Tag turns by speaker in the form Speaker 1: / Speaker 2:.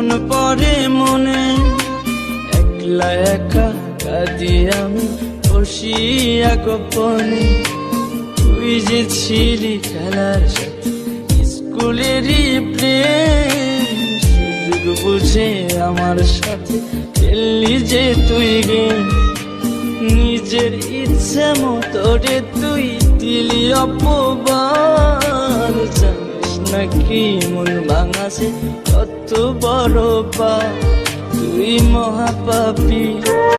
Speaker 1: যখন পরে মনে একলা একা কাঁদি আমি বসিয়া গোপনে। তুই যে ছিলি খেলার সাথে স্কুলেরই প্রেম, সুযোগ বুঝে আমার সাথে খেললি যে তুই গেম। নিজের ইচ্ছে মতো রে তুই দিলি অপবাদ, জানিস নাকি মন ভাঙাছে কত বড় পা, তুই মহাপাপী।